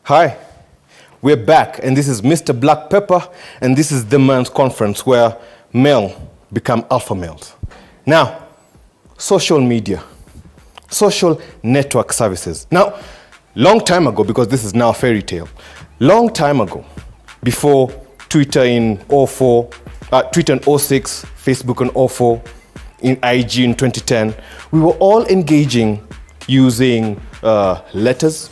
Hi, we're back, and this is Mr. Black Pepper, and this is the Men's Conference where male become alpha males. Now, social media, social network services. Now, long time ago, because this is now a fairy tale, long time ago, before Twitter in 04, Twitter in 06, Facebook in 04, in IG in 2010, we were all engaging using letters.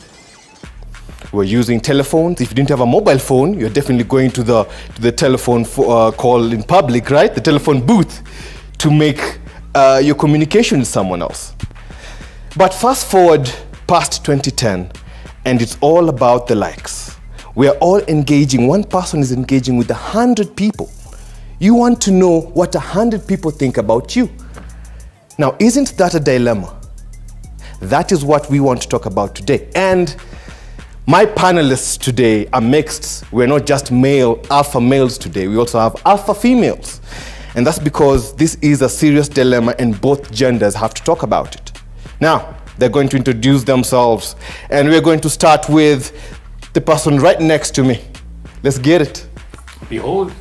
We're using telephones. If you didn't have a mobile phone, you're definitely going to the telephone call in public, right? The telephone booth to make your communication with someone else. But fast forward past 2010, and it's all about the likes. We are all engaging. One person is engaging with 100 people. You want to know what 100 people think about you. Now, isn't that a dilemma? That is what we want to talk about today. And my panelists today are mixed. We're not just alpha males today. We also have alpha females. And that's because this is a serious dilemma and both genders have to talk about it. Now, they're going to introduce themselves. And we're going to start with the person right next to me. Let's get it. Behold,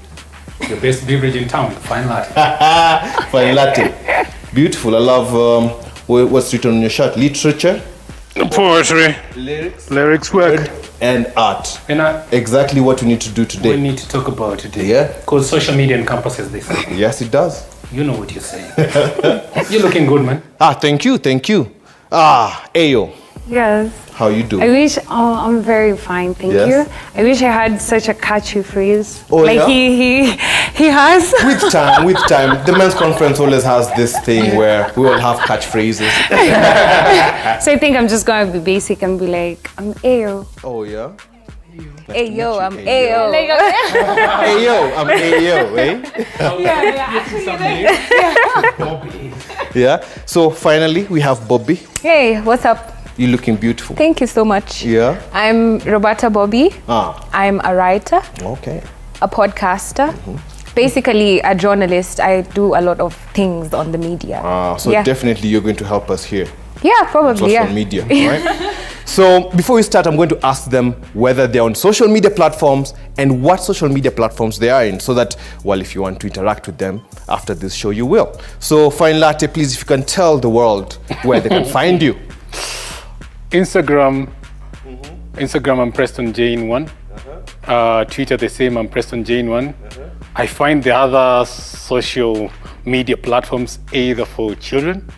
the best beverage in town, fine latte. Fine latte. Beautiful. I love what's written on your shirt. Literature. Poetry, lyrics work, and art. And exactly what we need to do today. We need to talk about today. Yeah. Because social media encompasses this. Yes, it does. You know what you're saying. You're looking good, man. Thank you. Ayo. Yes. How you doing? I wish, I'm very fine, thank you. I wish I had such a catchy phrase. Oh, like yeah? he has. With time. The Men's Conference always has this thing where we all have catchphrases. So I think I'm just going to be basic and be like, I'm Ayo. Oh, yeah? Ayo, I'm Ayo. Ayo, I'm Ayo, eh? Bobby. Yeah, so finally we have Bobby. Hey, what's up? You're looking beautiful. Thank you so much. Yeah? I'm Roberta Bobby. I'm a writer, Okay. a podcaster, basically a journalist. I do a lot of things on the media. So definitely you're going to help us here. Yeah, probably, Social media, right? So before we start, I'm going to ask them whether they're on social media platforms and what social media platforms they are in, so that, well, if you want to interact with them after this show, you will. So Fine Latte, please, if you can tell the world where they can find you. Instagram, I'm Preston Jane1. Twitter the same, I'm Preston Jane1. I find the other social media platforms either for children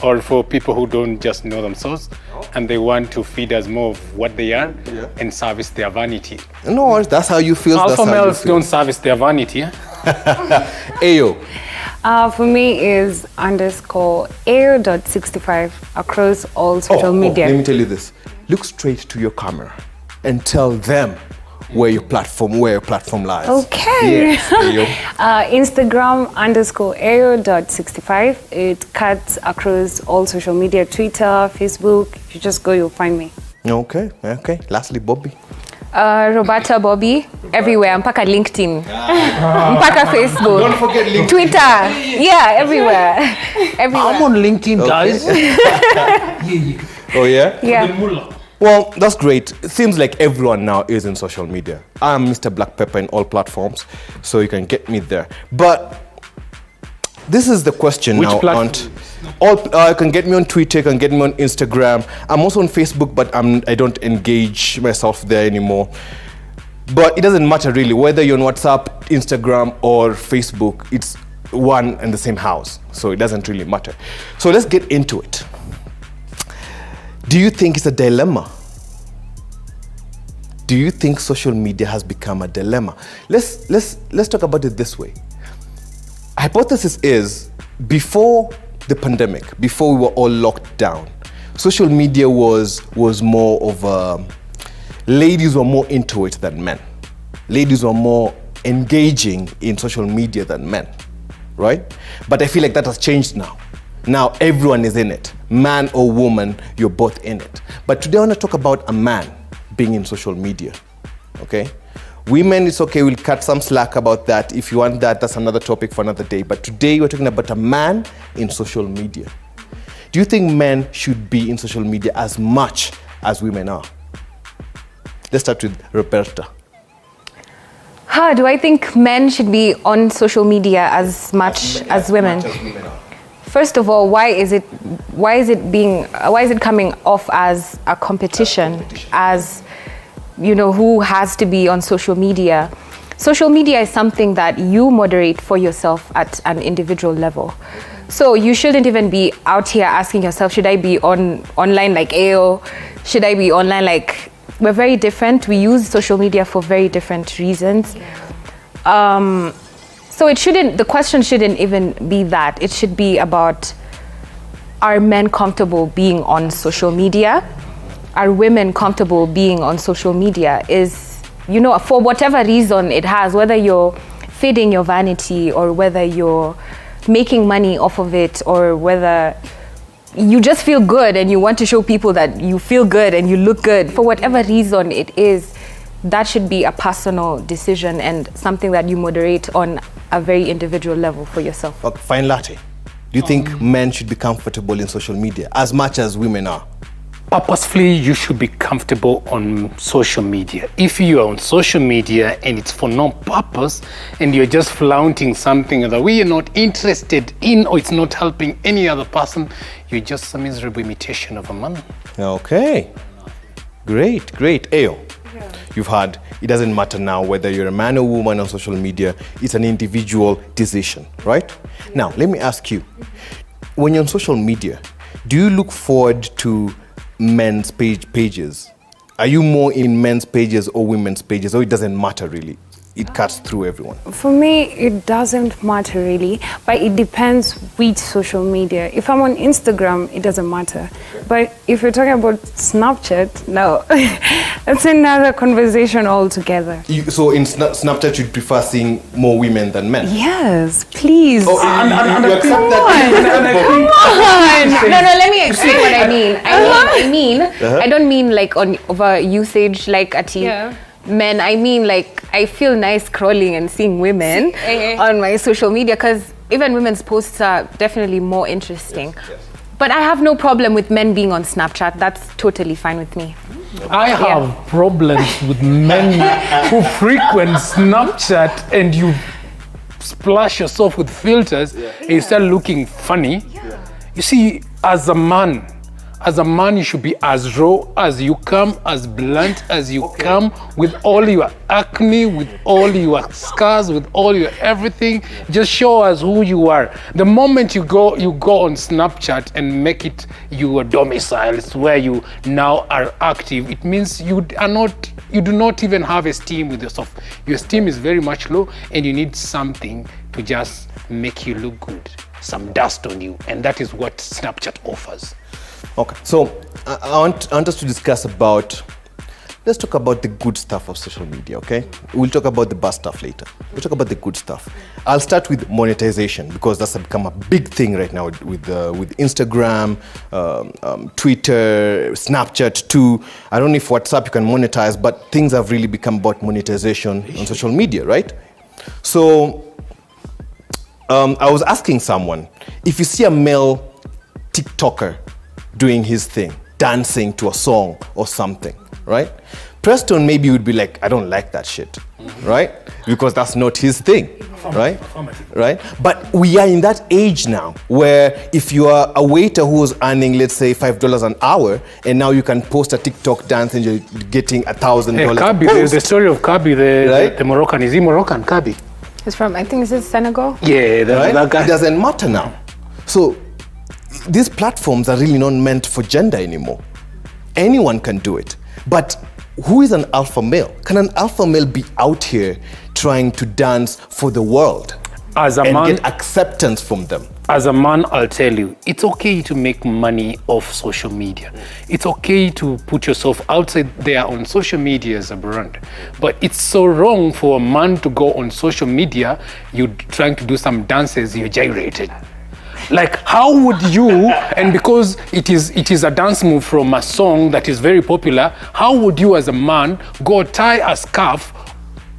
or for people who don't just know themselves and they want to feed us more of what they are and service their vanity. No, that's how you feel. Alpha males don't service their vanity. Ayo. For me is _Ayo.65 across all social media. Let me tell you this. Look straight to your camera and tell them where your platform lies. Okay. Yes, Ayo. Instagram _Ayo.65. It cuts across all social media, Twitter, Facebook. If you just go, you'll find me. Okay. Lastly, Bobby. Roberta Bobby, everywhere. Mpaka LinkedIn. Mpaka Facebook. Don't forget LinkedIn. Twitter. Yeah, everywhere. I'm on LinkedIn, guys. Oh, yeah? Yeah. Well, that's great. It seems like everyone now is in social media. I'm Mr. Black Pepper in all platforms, so you can get me there. But this is the question. Which now. platform? You can get me on Twitter, you can get me on Instagram. I'm also on Facebook, but I don't engage myself there anymore. But it doesn't matter really, whether you're on WhatsApp, Instagram, or Facebook, it's one and the same house. So it doesn't really matter. So let's get into it. Do you think it's a dilemma? Do you think social media has become a dilemma? Let's talk about it this way. Hypothesis is, before the pandemic, before we were all locked down, social media was more of ladies were more into it than men. Ladies were more engaging in social media than men, right? But I feel like that has changed now. Now everyone is in it. Man or woman, you're both in it. But today I want to talk about a man being in social media, okay? Women, it's okay, we'll cut some slack about that. If you want that, that's another topic for another day. But today we're talking about a man in social media. Do you think men should be in social media as much as women are? Let's start with Roberta. Do I think men should be on social media as much as women? First of all, why is it coming off as a competition? As who has to be on social media? Social media is something that you moderate for yourself at an individual level. So you shouldn't even be out here asking yourself, should I be online like AO? Should I be online like... We're very different. We use social media for very different reasons. So the question shouldn't even be that. It should be about, are men comfortable being on social media? Are women comfortable being on social media? For whatever reason it has, whether you're feeding your vanity or whether you're making money off of it or whether you just feel good and you want to show people that you feel good and you look good, for whatever reason it is, that should be a personal decision and something that you moderate on a very individual level for yourself. Fine Latte, do you think men should be comfortable in social media as much as women are? Purposefully, you should be comfortable on social media. If you are on social media and it's for no purpose and you're just flaunting something that we are not interested in or it's not helping any other person, you're just a miserable imitation of a man. Okay. Great. Ayo. Yeah. You've heard, it doesn't matter now whether you're a man or woman on social media, it's an individual decision, right? Yeah. Now, let me ask you, when you're on social media, do you look forward to men's pages? Are you more in men's pages or women's pages, or it doesn't matter really? It cuts through everyone. For me, it doesn't matter really, but it depends which social media. If I'm on Instagram, it doesn't matter. But if you're talking about Snapchat, no. That's another conversation altogether. So in Snapchat, you'd prefer seeing more women than men? Yes, please. Oh, you accept that? Come on. No, let me explain what I mean. I don't mean like on over usage like at men. I mean like I feel nice scrolling and seeing women on my social media because even women's posts are definitely more interesting. Yes. But I have no problem with men being on Snapchat. That's totally fine with me. I have problems with men who frequent Snapchat and you splash yourself with filters and you start looking funny. Yeah. You see, as a man, you should be as raw as you come, as blunt as you come, with all your acne, with all your scars, with all your everything. Just show us who you are. The moment you go on Snapchat and make it your domicile, it's where you now are active. It means you do not even have esteem with yourself. Your esteem is very much low, and you need something to just make you look good, some dust on you, and that is what Snapchat offers. Okay, so I want us to discuss let's talk about the good stuff of social media, okay? We'll talk about the bad stuff later. We'll talk about the good stuff. I'll start with monetization because that's become a big thing right now with Instagram, Twitter, Snapchat too. I don't know if WhatsApp you can monetize, but things have really become about monetization on social media, right? So I was asking someone, if you see a male TikToker doing his thing, dancing to a song or something, right? Preston maybe would be like, I don't like that shit, right? Because that's not his thing, right? Right? But we are in that age now where if you are a waiter who's earning, let's say, $5 an hour, and now you can post a TikTok dance and you're getting $1,000. Kabi, the story of Kabi, the Moroccan, is he Moroccan, Kabi? It's from, I think, is it Senegal? Yeah, that guy. It doesn't matter now. So these platforms are really not meant for gender anymore. Anyone can do it. But who is an alpha male? Can an alpha male be out here trying to dance for the world and get acceptance from them? As a man, I'll tell you, it's okay to make money off social media. It's okay to put yourself outside there on social media as a brand. But it's so wrong for a man to go on social media, you're trying to do some dances, you're gyrated. Like, how would you, and because it is a dance move from a song that is very popular, how would you as a man go tie a scarf,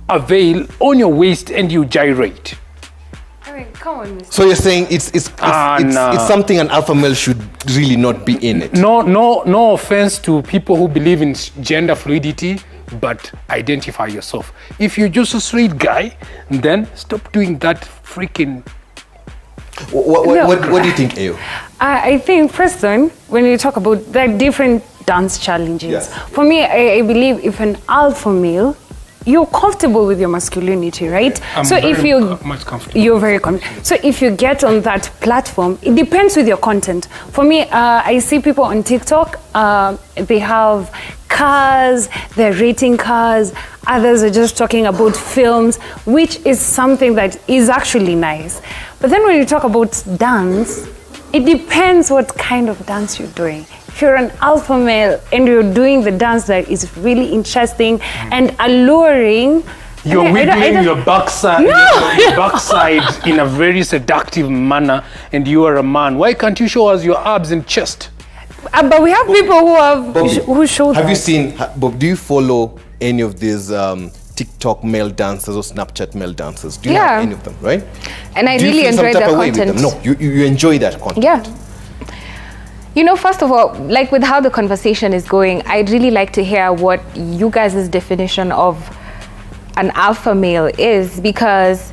a veil on your waist and you gyrate? I mean, come on, Mr. So you're saying it's something an alpha male should really not be in it? No offense to people who believe in gender fluidity, but identify yourself. If you're just a straight guy, then stop doing that freaking. What do you think, Ayo? I think, Preston, when you talk about the different dance challenges, Yes. for me, I believe if an alpha male, you're comfortable with your masculinity, right? I'm so if very you much comfortable. you're very comfortable. So if you get on that platform, it depends with your content. For me, I see people on TikTok, they have cars, they're rating cars. Others are just talking about films, which is something that is actually nice. But then when you talk about dance, it depends what kind of dance you're doing. If you're an alpha male and you're doing the dance that is really interesting and alluring, You're I don't- wiggling your backside, your backside in a very seductive manner, and you are a man. Why can't you show us your abs and chest? but we have people who have Bobby, who show that. Have you seen, Bob, do you follow any of these TikTok male dancers or Snapchat male dancers? Do you Yeah. have any of them, right? And I Do you really feel some enjoy type their of way with them? content. No, you enjoy that content. Yeah. You know, first of all, like with how the conversation is going, I'd really like to hear what you guys' definition of an alpha male is, because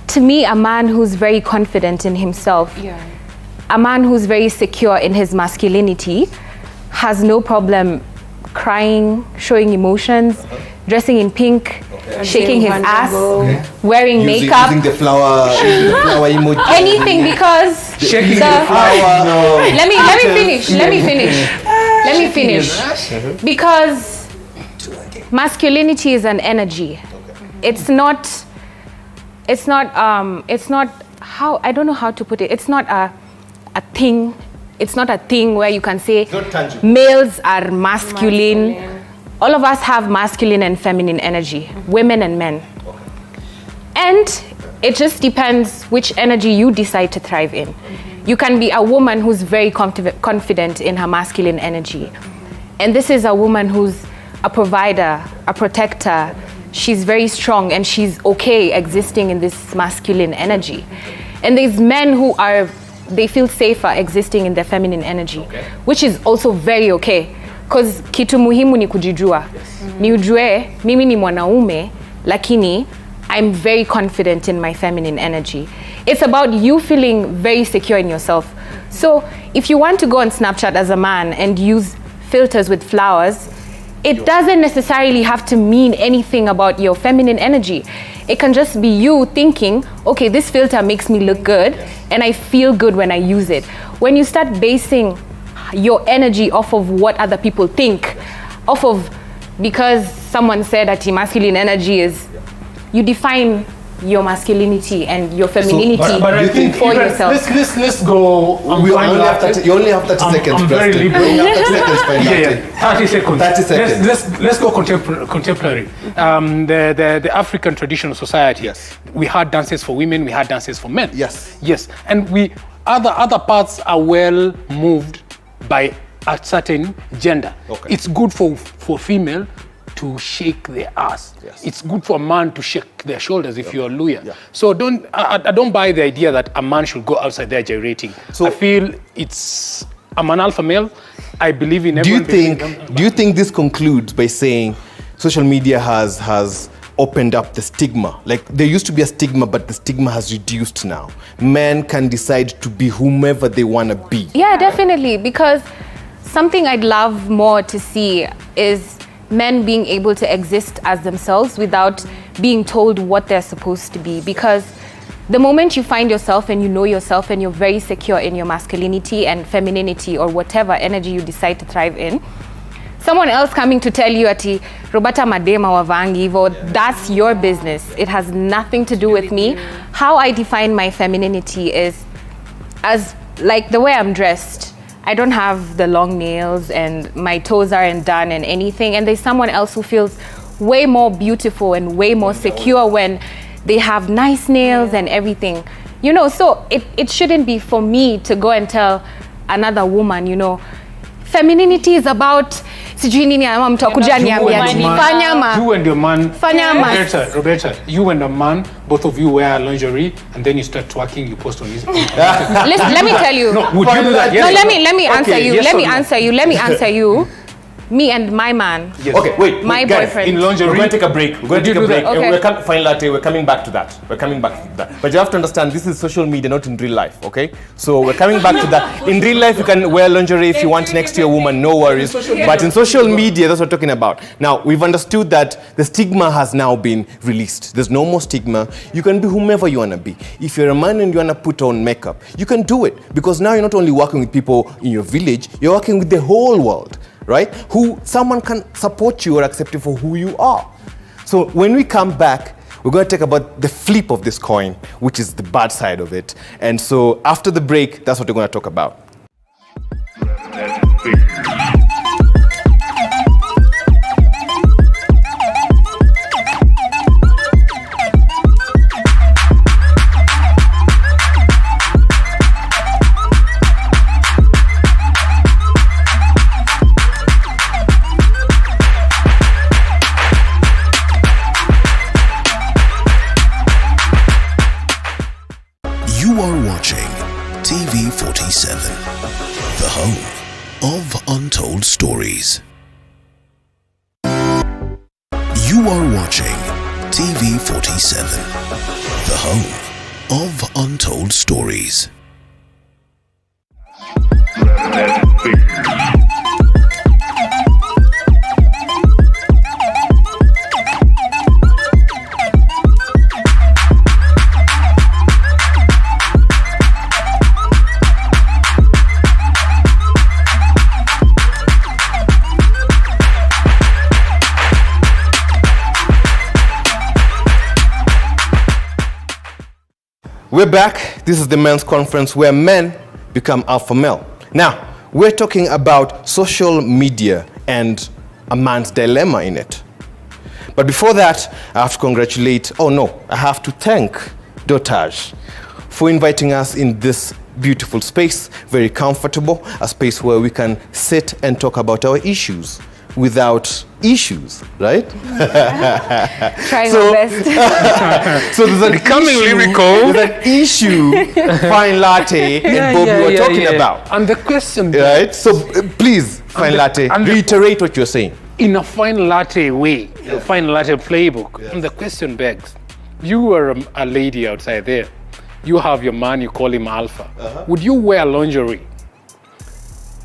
to me, a man who's very confident in himself, a man who's very secure in his masculinity, has no problem crying, showing emotions, dressing in pink, shaking his ass, wearing makeup, Using the flower emoji. anything, because Shaking the the flower. No. let me finish because masculinity is an energy. It's not how, I don't know how to put it. It's not a thing. It's not a thing where you can say not tangible. males are masculine. All of us have masculine and feminine energy, women and men. And it just depends which energy you decide to thrive in. You can be a woman who's very confident in her masculine energy. And this is a woman who's a provider, a protector. She's very strong and she's okay existing in this masculine energy. And there's men who they feel safer existing in their feminine energy, which is also very okay. Because kitu muhimu ni kujijua. Ni ujue, mimi ni mwanaume, lakini I'm very confident in my feminine energy. It's about you feeling very secure in yourself. So if you want to go on Snapchat as a man and use filters with flowers, it doesn't necessarily have to mean anything about your feminine energy. It can just be you thinking, okay, this filter makes me look good and I feel good when I use it. When you start basing your energy off of what other people think, because someone said that masculine energy is, you define your masculinity and your femininity But I think for yourself. Let's go. You only have 30 seconds. I'm very Preston. liberal. You only have 30 seconds for that. 30 seconds. 30 seconds. Let's go contemporary. The African traditional society. Yes. We had dances for women. We had dances for men. Yes. Yes, and other parts are well moved by a certain gender. Okay. It's good for female to shake their ass. Yes. It's good for a man to shake their shoulders if you're a lawyer. Yeah. So I don't buy the idea that a man should go outside there gyrating. So- I feel I'm an alpha male. I believe in everyone. Do you think this concludes by saying social media has opened up the stigma? Like there used to be a stigma, but the stigma has reduced now. Men can decide to be whomever they want to be. Yeah, definitely. Because something I'd love more to see is men being able to exist as themselves without being told what they're supposed to be. Because the moment you find yourself and you know yourself and you're very secure in your masculinity and femininity or whatever energy you decide to thrive in, someone else coming to tell you ati Roberta madema wavangi hivo, that's your business. It has nothing to do with me. How I define my femininity is as like the way I'm dressed. I don't have the long nails and my toes aren't done and anything. And there's someone else who feels way more beautiful and way more secure when they have nice nails and everything. You know, so it shouldn't be for me to go and tell another woman, you know, femininity is about sijui nini ama mtu akuja niambia fanya ma. You and your man. Fanya ma. Roberta, you and a man, both of you wear lingerie and then you start twerking, you post on his. Listen, let me tell you. No, would you do that? No, Yes or let me answer Okay, you. yes Let or me no? answer you. Let me answer you. Me and my man. Yes. Okay, wait. My guys, boyfriend. In lingerie. We're going to take a break. We're going to take a break. Okay. And fine latte. We're coming back to that. But you have to understand, this is social media, not in real life. Okay. So we're coming back to that. In real life, you can wear lingerie if you want next to your woman. No worries. But in social media, that's what we're talking about. Now we've understood that the stigma has now been released. There's no more stigma. You can be whomever you wanna be. If you're a man and you wanna put on makeup, you can do it, because now you're not only working with people in your village, you're working with the whole world, right? Someone can support you or accept you for who you are. So when we come back, we're going to talk about the flip of this coin, which is the bad side of it. And so after the break, that's what we're going to talk about. You are watching TV 47, the home of untold stories. You are watching TV 47, the home of untold stories. We're back. This is the men's conference where men become alpha male. Now, we're talking about social media and a man's dilemma in it. But before that, I have to I have to thank Dotage for inviting us in this beautiful space, very comfortable, a space where we can sit and talk about our issues without issues, right? Trying our best. So there's an Becoming issue, lyrical. There's an issue Fine Latte and Bobby were talking about. And the question, Right? So please, Fine Latte, reiterate what you're saying. in a fine latte way, a fine latte playbook, and the question begs, you are a lady outside there, you have your man, you call him Alpha. Would you wear lingerie,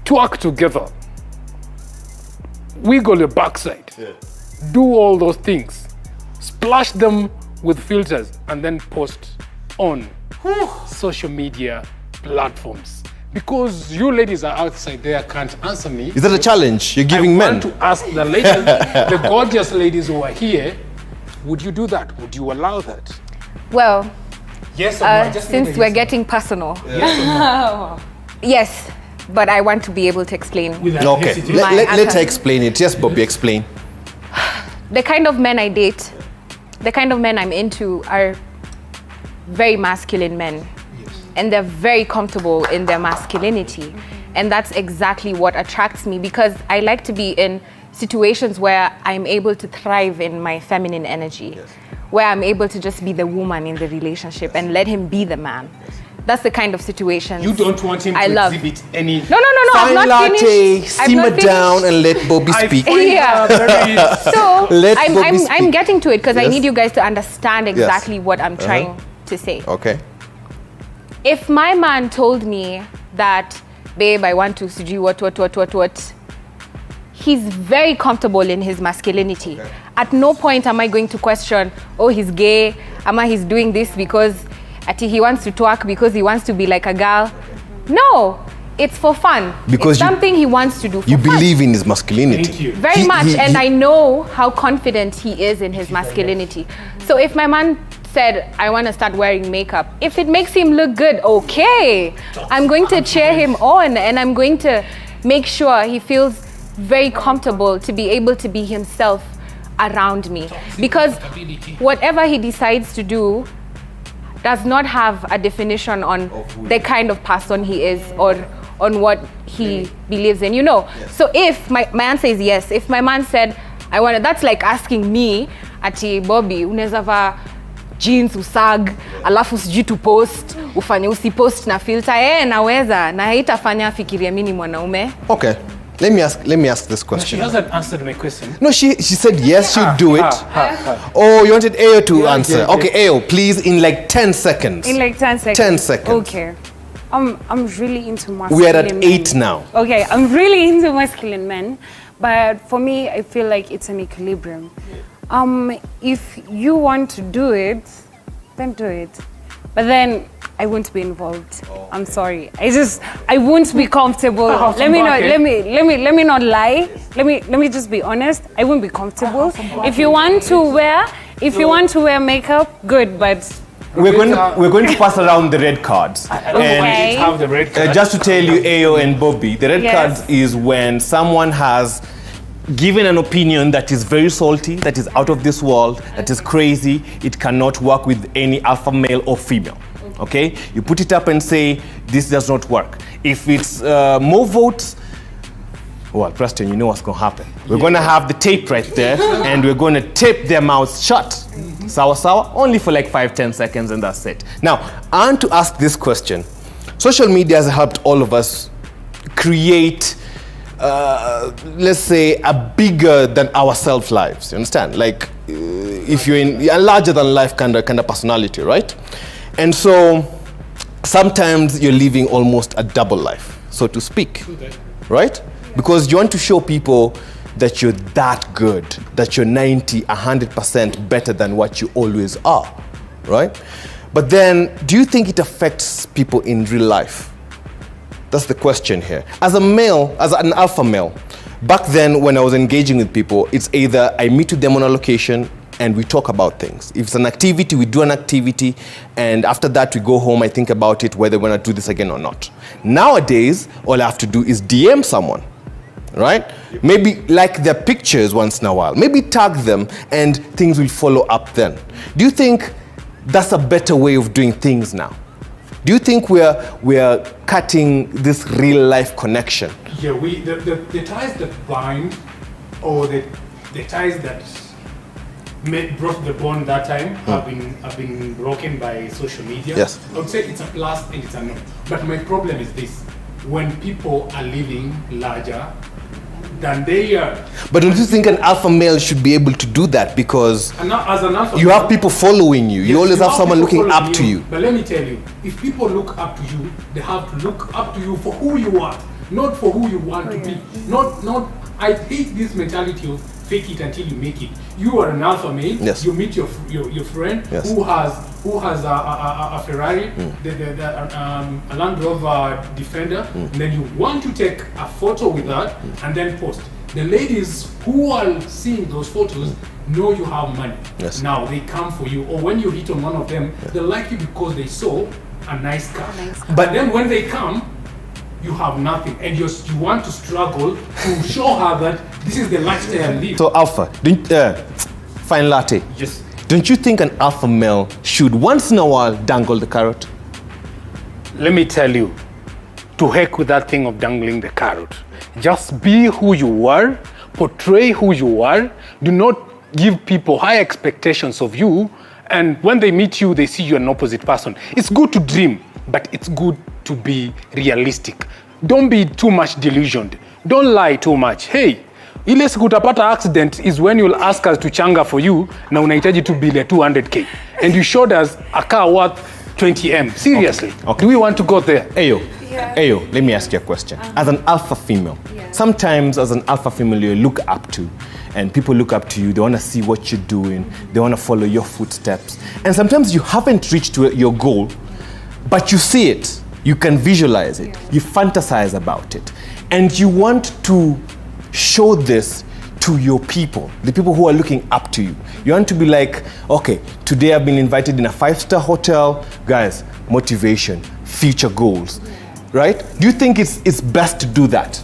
twerk together, wiggle your backside, do all those things, splash them with filters, and then post on social media platforms? Because you ladies are outside there, can't answer me. Is that a challenge you're giving men? I want to ask the ladies, the gorgeous ladies who are here, would you do that? Would you allow that? Well, Yes or no? Just since we're getting personal, yes, but I want to be able to explain. Okay, My let answer. her explain it. Yes, Bobby, explain. The kind of men I date, the kind of men I'm into are very masculine men. And they're very comfortable in their masculinity. And that's exactly what attracts me, because I like to be in situations where I'm able to thrive in my feminine energy, where I'm able to just be the woman in the relationship and let him be the man. That's the kind of situation You don't want him to exhibit any... No, Fine I'm not latte, finished. I'm not simmer down and let Bobby speak. Yeah. So Let Bobby I'm speak. getting to it because I Yes. need you guys to understand exactly what I'm trying to say. Okay. If my man told me that, babe, I want to do what, he's very comfortable in his masculinity. Okay. At no point am I going to question, oh, he's gay, he's doing this because he wants to twerk because he wants to be like a girl. No, it's for fun. Because it's something he wants to do for You fun. believe in his masculinity. Thank you. Very much, and I know how confident he is in his masculinity. So if my man said, I want to start wearing makeup, if it makes him look good, okay. I'm going to cheer him on, and I'm going to make sure he feels very comfortable to be able to be himself around me. Because whatever he decides to do does not have a definition on the kind of person he is or on what he believes in, So if my answer is yes, if my man said, I want to, that's like asking me, ati Bobby, unaweza vaa jeans usag, alafu sijui tu post, ufanye usipost na filter, naweza, na haitafanya afikirie mimi ni mwanaume. Okay. Let me ask this She question. hasn't answered my question. No, she said yes, she'd do it. Oh, you wanted Ayo to answer. Okay, Ayo, please, in like 10 seconds. In like 10 seconds. 10 seconds. Okay. I'm really into masculine We are at men. 8 now. Okay, I'm really into masculine men, but for me, I feel like it's an equilibrium. If you want to do it, then do it. But then I won't be involved. I'm sorry. I won't be comfortable. Let me not lie. Let me just be honest. I won't be comfortable. If you want to wear makeup, good, but We're going to pass around the red cards. Okay. Have the red card. Just to tell you, Ayo and Bobby, the red Yes. cards is when someone has given an opinion that is very salty, that is out of this world, that is crazy. It cannot work with any alpha male or female. Okay? You put it up and say, this does not work. If it's more votes, well, Preston, you know what's going to happen. We're going to have the tape right there, and we're going to tape their mouths shut. Sawa, only for like 5-10 seconds, and that's it. Now, I want to ask this question. Social media has helped all of us create, let's say, a bigger than ourselves lives. You understand? Like, if you're in a larger than life kind of personality, right? And so, sometimes you're living almost a double life, so to speak, right? Because you want to show people that you're that good, that you're 90, 100% better than what you always are, right? But then, do you think it affects people in real life? That's the question here. As a male, as an alpha male, back then when I was engaging with people, it's either I meet with them on a location and we talk about things. If it's an activity, we do an activity, and after that we go home, I think about it, whether we're gonna do this again or not. Nowadays, all I have to do is DM someone, right? Maybe like their pictures once in a while, maybe tag them, and things will follow up then. Do you think that's a better way of doing things now? Do you think we're cutting this real life connection? Yeah, the ties that bind, or the ties that brought the bond that time have been broken by social media. Yes. I would say it's a plus and it's a no. But my problem is this: when people are living larger than they are. But don't you think an alpha male should be able to do that? Because And now, as an alpha you male, have people following you. You yes, always have someone people looking following up to you. But let me tell you, if people look up to you, they have to look up to you for who you are, not for who you want to be. Not. I hate this mentality of fake it until you make it. You are an alpha male. Yes. You meet your friend Yes. who has a Ferrari, a Land Rover Defender, and then you want to take a photo with that and then post. The ladies who are seeing those photos know you have money. Yes. Now they come for you, or when you hit on one of them, they like you because they saw a nice car. But then when they come, you have nothing, and you want to struggle to show her that this is the lifestyle I live. So alpha, fine latte. Yes. Don't you think an alpha male should once in a while dangle the carrot? Let me tell you, to heck with that thing of dangling the carrot. Just be who you are, portray who you are. Do not give people high expectations of you, and when they meet you, they see you an opposite person. It's good to dream, but it's good to be realistic. Don't be too much delusioned. Don't lie too much. Hey, ile siku utapata accident is when you'll ask us to changa for you, na unahitaji tu bill ya 200k, and you showed us a car worth 20M. Seriously, Okay. Do we want to go there? Ayo, Ayo, let me ask you a question. As an alpha female, sometimes as an alpha female you look up to, and people look up to you, they want to see what you're doing, they want to follow your footsteps, and sometimes you haven't reached your goal, but you see it, you can visualize it, you fantasize about it, and you want to show this to your people, the people who are looking up to you. You want to be like, okay, today I've been invited in a 5-star hotel. Guys, motivation, future goals, right? Do you think it's best to do that?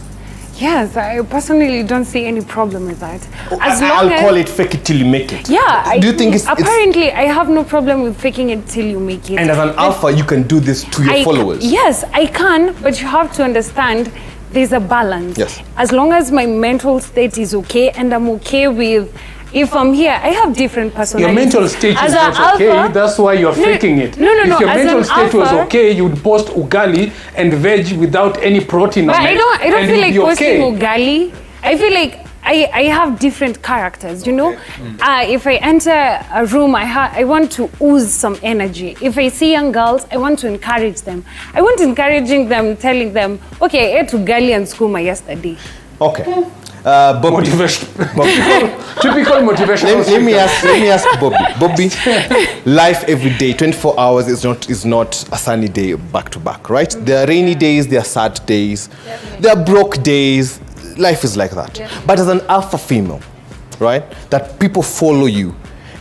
yes, I personally don't see any problem with that. I'll call it fake it till you make it. Yeah. Do you think it's apparently I have no problem with faking it till you make it. and as an alpha you can do this to your followers? Yes, I can, but you have to understand there's a balance. Yes. As long as my mental state is okay and I'm okay with If I'm here, I have different personalities. Your mental state As is an not okay. alpha- That's why you're faking it. No. If your As mental an state was alpha- okay, you'd post ugali and veg without any protein But on it. I don't and feel you'd like be posting okay. ugali. I feel like I have different characters, you know. If I enter a room, I want to ooze some energy. If I see young girls, I want to encourage them. I want encouraging them, telling them, okay, I ate ugali and skuma yesterday. Okay. Bobby. Typical motivational. Let me ask Bobby. Bobby, life every day, 24 hours is not a sunny day back to back, right? There are rainy days, there are sad days, there are broke days. Life is like that. But as an alpha female, right, that people follow you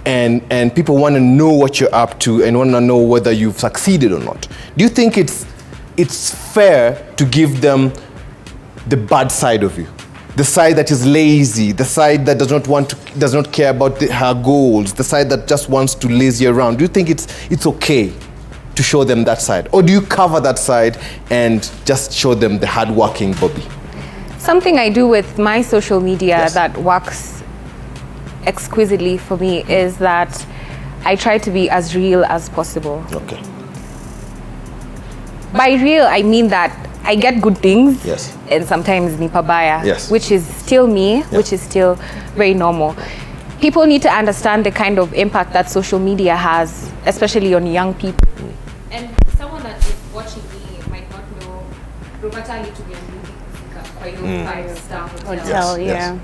and people want to know what you're up to and want to know whether you've succeeded or not. Do you think it's fair to give them the bad side of you? The side that is lazy, the side that does not care about her goals, the side that just wants to lazy around. Do you think it's okay to show them that side? Or do you cover that side and just show them the hardworking Bobby? Something I do with my social media that works exquisitely for me is that I try to be as real as possible. Okay. By real, I mean that I get good things and sometimes ni pabaya, which is still me, which is still very normal. People need to understand the kind of impact that social media has, especially on young people. And someone that is watching me might not know Roberta to be a 5-star hotel. Yeah.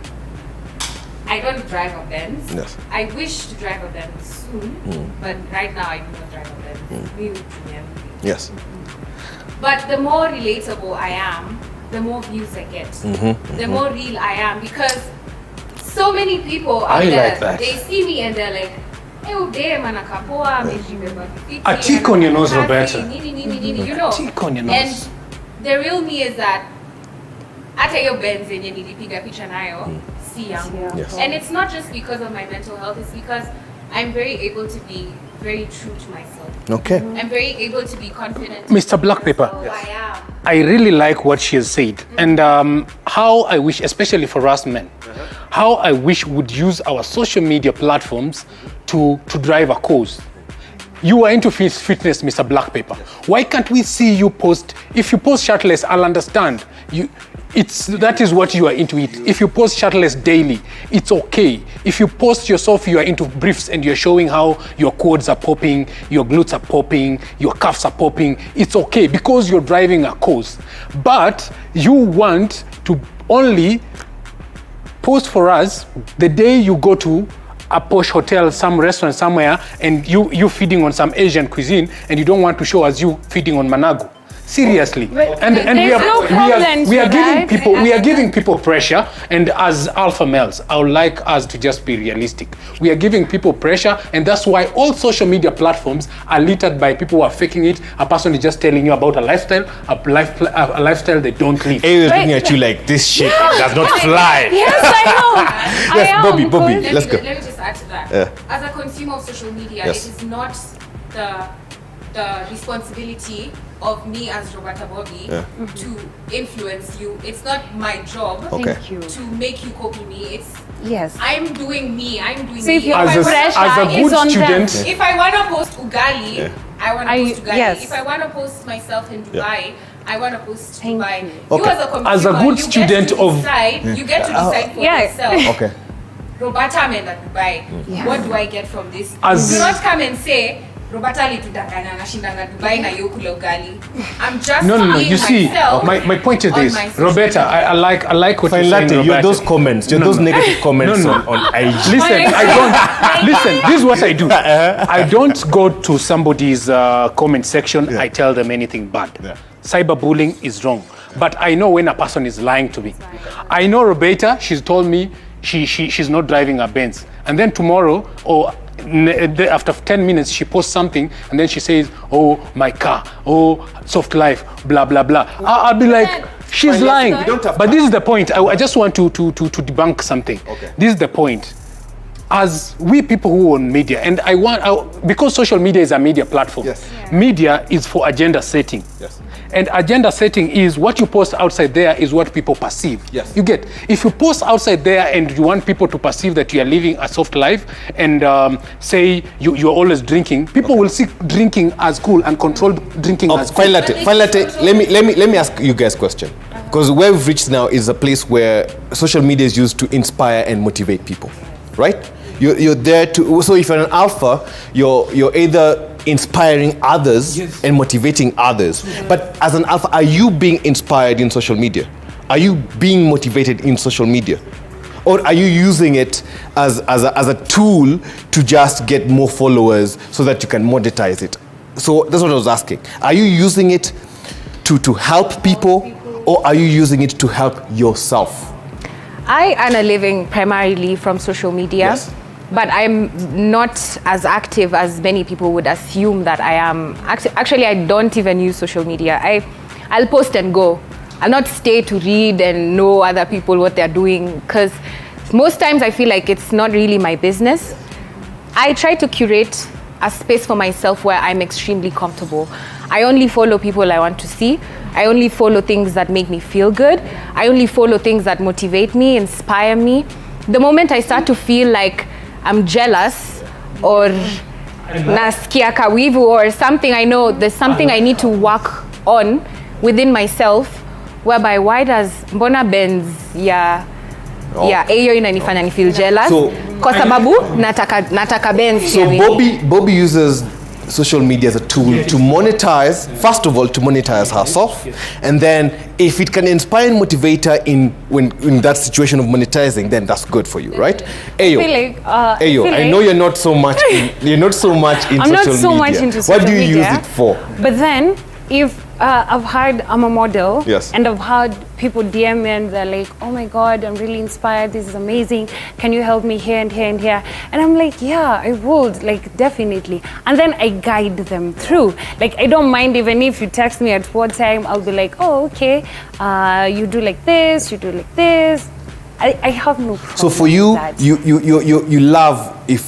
I don't drive a Benz. Yes. I wish to drive a Benz soon, but right now I do not drive a Benz. We would premium. Yes. But the more relatable I am, the more views I get. The more real I am, because so many people out there, they see me and they're like, oh damn, anakapoa, a tick on your nose, Roberta. You know. A tick on your nose. And the real me is that hata hiyo Benz yenye nilipiga picha nayo si yangu. Yes. And it's not just because of my mental health, it's because I'm very able to be very true to myself. Okay. I'm very able to be confident. Mr. Black Pepper, I am. I really like what she has said. And how I wish, especially for us men, how I wish would use our social media platforms to drive a cause. You are into fitness, Mr. Black Pepper. Why can't we see you post? If you post shirtless, I'll understand. That is what you are into it. If you post shirtless daily, it's okay. If you post yourself, you are into briefs and you're showing how your quads are popping, your glutes are popping, your calves are popping, it's okay because you're driving a cause. But you want to only post for us the day you go to a posh hotel, some restaurant somewhere, and you feeding on some Asian cuisine, and you don't want to show us you feeding on managu. Seriously. And we are giving people pressure, and as alpha males, I would like us to just be realistic. We are giving people pressure, and that's why all social media platforms are littered by people who are faking it. A person is just telling you about a lifestyle, a lifestyle they don't live. Hey, looking at you like this shit does not fly. Yes, I know. Yes, Bobby, let's go. Let me just add to that. As a consumer of social media, it is not the responsibility of me as Roberta Bobby to influence you. It's not my job to make you copy me. I'm doing me. I'm doing me. As a good student, if I want to post ugali, I want to post ugali. Yes. If I want to post myself in Dubai, I want to post Thank Dubai. you. You as a consumer, As a good student you get to decide for yourself. Okay. Roberta ameenda Dubai. What do I get from this? As- Do not come and say Roberta alitudanganya anashindanga Dubai na yokula ugali. I'm just No. being You see, myself my point is on this, my social Roberta. I like what you're saying, Latte, Roberta. those comments, those negative comments on IG. Listen, this is what I do. I don't go to somebody's comment section. I tell them anything bad. Cyberbullying is wrong. But I know when a person is lying to me. I know Roberta, she's told me she's not driving a Benz. And then tomorrow, or after 10 minutes, she posts something, and then she says, oh, my car, oh, soft life, blah, blah, blah. I'll be like, she's lying. But this is the point. I just want to debunk something. Okay. This is the point. As we people who own media, and because social media is a media platform, media is for agenda setting. Yes. And agenda setting is what you post outside there is what people perceive. Yes. You get, if you post outside there and you want people to perceive that you are living a soft life and say you're always drinking, people will see drinking as cool and controlled drinking as cool. Fine latte. Let me ask you guys a question. Because where we've reached now is a place where social media is used to inspire and motivate people, right? You're there to, so if you're an alpha, you're either inspiring others and motivating others. But as an alpha, are you being inspired in social media? Are you being motivated in social media? Or are you using it as a tool to just get more followers so that you can monetize it? So that's what I was asking. Are you using it to help people, or are you using it to help yourself? I earn a living primarily from social media. Yes. But I'm not as active as many people would assume that I am. Actually, I don't even use social media. I'll post and go. I'll not stay to read and know other people what they're doing, because most times I feel like it's not really my business. I try to curate a space for myself where I'm extremely comfortable. I only follow people I want to see. I only follow things that make me feel good. I only follow things that motivate me, inspire me. The moment I start to feel like I'm jealous or nasikia kawivu or something, I know there's something I need to work on within myself, whereby why does mbona Benz ya hiyo inanifanya ni feel jealous, So- kwa sababu nataka Benz So ya mimi. Bobby uses social media as a tool to monetize, first of all, to monetize herself, and then if it can inspire and motivate her in that situation of monetizing, then that's good for you, right? Ayo, I know you're not so much in I'm social not so media. much into social What do you media, use it for? But then, if I've heard I'm a model, Yes. and I've heard people DM me and they're like, oh my God, I'm really inspired, this is amazing, can you help me here and here and here? And I'm like, yeah, I would, like, definitely. And then I guide them through. Like, I don't mind even if you text me at what time, I'll be like, oh, okay, you do like this, you do like this. I have no problem. So for you, with that. you love if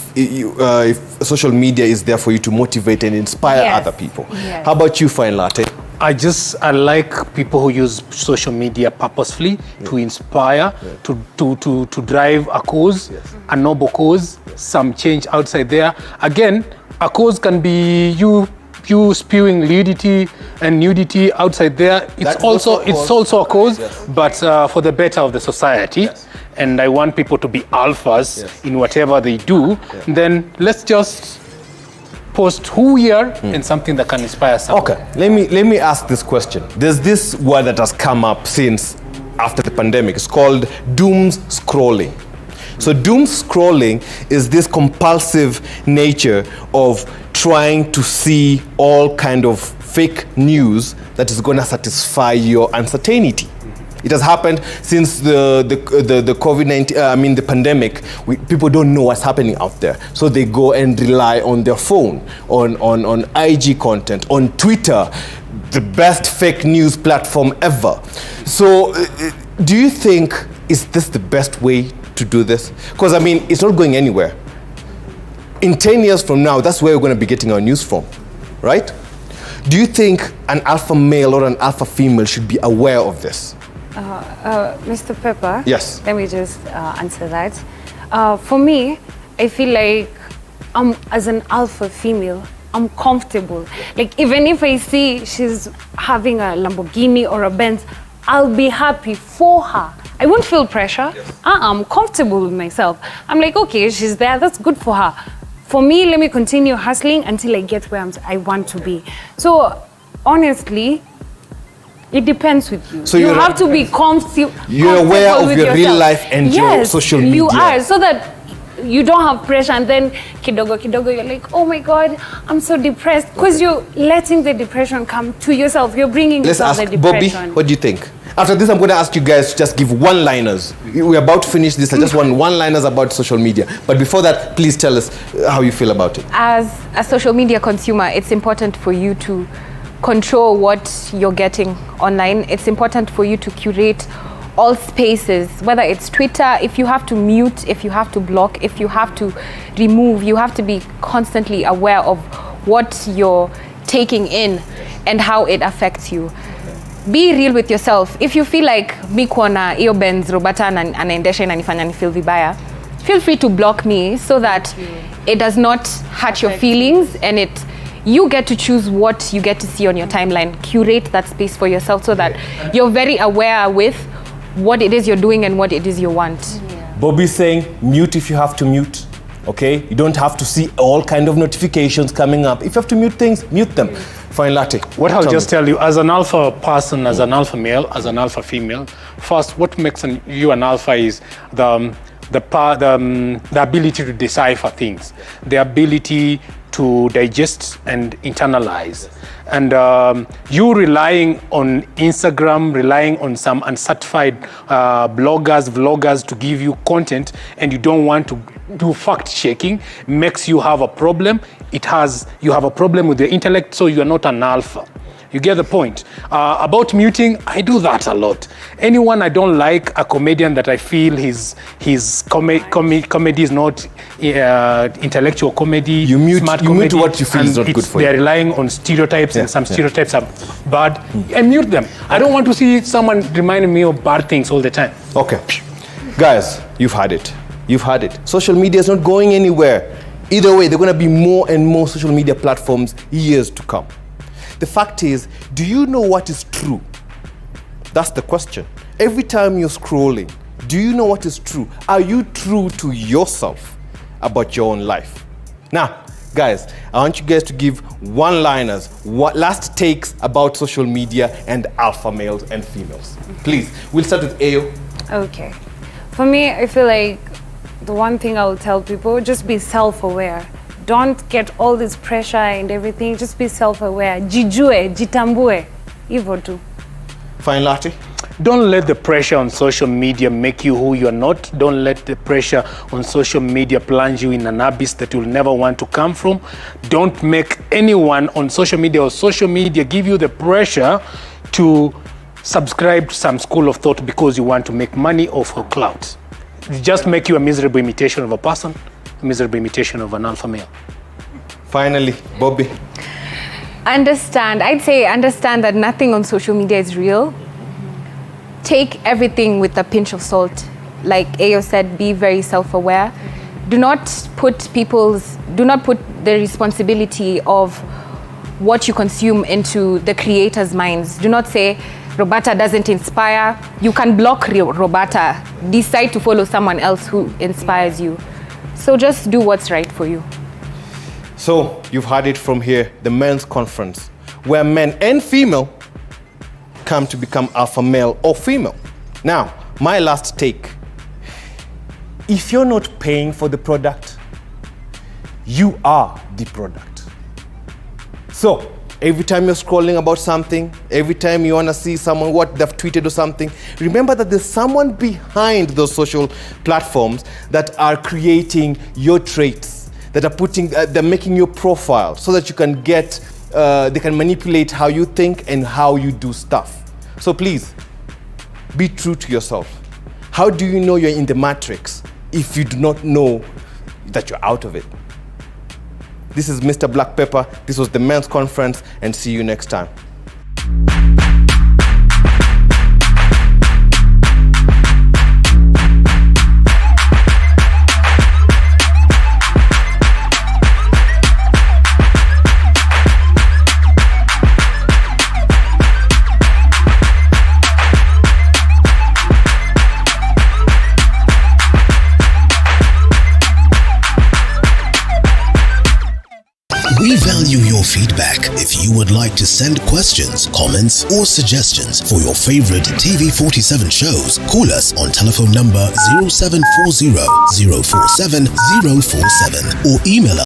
social media is there for you to motivate and inspire Yes. other people. Yes. How about you, Fine Latte? I like people who use social media purposefully to inspire, to drive a cause, a noble cause, some change outside there. Again, a cause can be you spewing nudity and nudity outside there. It's also a cause, but for the better of the society. And I want people to be alphas in whatever they do. Then let's just post who we are and something that can inspire someone. Okay, let me ask this question. There's this word that has come up since after the pandemic. It's called doom scrolling. So doom scrolling is this compulsive nature of trying to see all kind of fake news that is going to satisfy your uncertainty. It has happened since the COVID-19, the pandemic. People don't know what's happening out there. So they go and rely on their phone, on IG content, on Twitter, the best fake news platform ever. So do you think, is this the best way to do this? Because, it's not going anywhere. In 10 years from now, that's where we're going to be getting our news from, right? Do you think an alpha male or an alpha female should be aware of this? Mr. Pepper, Yes. let me just answer that. For me, I feel like as an alpha female, I'm comfortable. Like, even if I see she's having a Lamborghini or a Benz, I'll be happy for her. I won't feel pressure. I'm comfortable with myself. I'm like, okay, she's there, that's good for her. For me, let me continue hustling until I get where I want to be. So, honestly, it depends with you. So you you're have to be comfortable. You're aware of with your real yourself. life and your social media. You are, so that you don't have pressure, and then kidogo, you're like, oh my God, I'm so depressed. Because you're letting the depression come to yourself. You're bringing Let's yourself ask the Bobby, depression. what do you think? After this, I'm going to ask you guys to just give one-liners. We're about to finish this. I just want one-liners about social media. But before that, please tell us how you feel about it. As a social media consumer, it's important for you to control what you're getting online. It's important for you to curate all spaces, whether it's Twitter, if you have to mute, if you have to block, if you have to remove, you have to be constantly aware of what you're taking in and how it affects you. be real with yourself. If you feel like mi kuona iyo Benz Roberta anaendesha inanifanya ni feel vibaya, feel free to block me so that it does not hurt your feelings, and you get to choose what you get to see on your timeline. Curate that space for yourself so that you're very aware with what it is you're doing and what it is you want. Bobby's saying mute if you have to mute. Okay, you don't have to see all kind of notifications coming up. If you have to mute things, mute them. Fine, Latte. What I'll just tell you, as an alpha person, as an alpha male, as an alpha female, first, what makes you an alpha is the ability to decipher things, the ability to digest and internalize. And you relying on Instagram, relying on some uncertified vloggers to give you content, and you don't want to do fact checking, makes you have a problem. You have a problem with your intellect, so you are not an alpha. You get the point. About muting, I do that a lot. Anyone I don't like, a comedian that I feel his comedy is not intellectual comedy, you mute comedy, what you feel is not good for you. They're relying on stereotypes, and some stereotypes are bad. I mute them. I don't want to see someone reminding me of bad things all the time. Okay. Guys, you've had it. You've had it. Social media is not going anywhere. Either way, there are going to be more and more social media platforms years to come. The fact is, do you know what is true? That's the question. Every time you're scrolling, do you know what is true? Are you true to yourself about your own life? Now, guys, I want you guys to give one-liners, last takes about social media and alpha males and females. Please, we'll start with Ayo. Okay. For me, I feel like the one thing I will tell people, just be self-aware. Don't get all this pressure and everything. Just be self-aware. Jijue, jitambue. Hivyo tu. Fine, Latte. Don't let the pressure on social media make you who you're not. Don't let the pressure on social media plunge you in an abyss that you'll never want to come from. Don't make anyone on social media or social media give you the pressure to subscribe to some school of thought because you want to make money off her clout. Just make you a miserable imitation of a person, a miserable imitation of an alpha male. Finally, Bobby. I'd say understand that nothing on social media is real. Take everything with a pinch of salt. Like Ayo said, be very self-aware. Do not put the responsibility of what you consume into the creators' minds. Do not say, Roberta doesn't inspire. You can block Roberta. Decide to follow someone else who inspires you. So just do what's right for you. So you've heard it from here, the men's conference, where men and female come to become alpha male or female. Now, my last take. If you're not paying for the product, you are the product. So every time you're scrolling about something, every time you want to see someone, what they've tweeted or something, remember that there's someone behind those social platforms that are creating your traits, that are they're making your profile so that you can they can manipulate how you think and how you do stuff. So please, be true to yourself. How do you know you're in the matrix if you do not know that you're out of it? This is Mr. Black Pepper. This was the men's conference, and see you next time. We value your feedback. If you would like to send questions, comments, or suggestions for your favorite TV47 shows, call us on telephone number 0740 047 047 or email us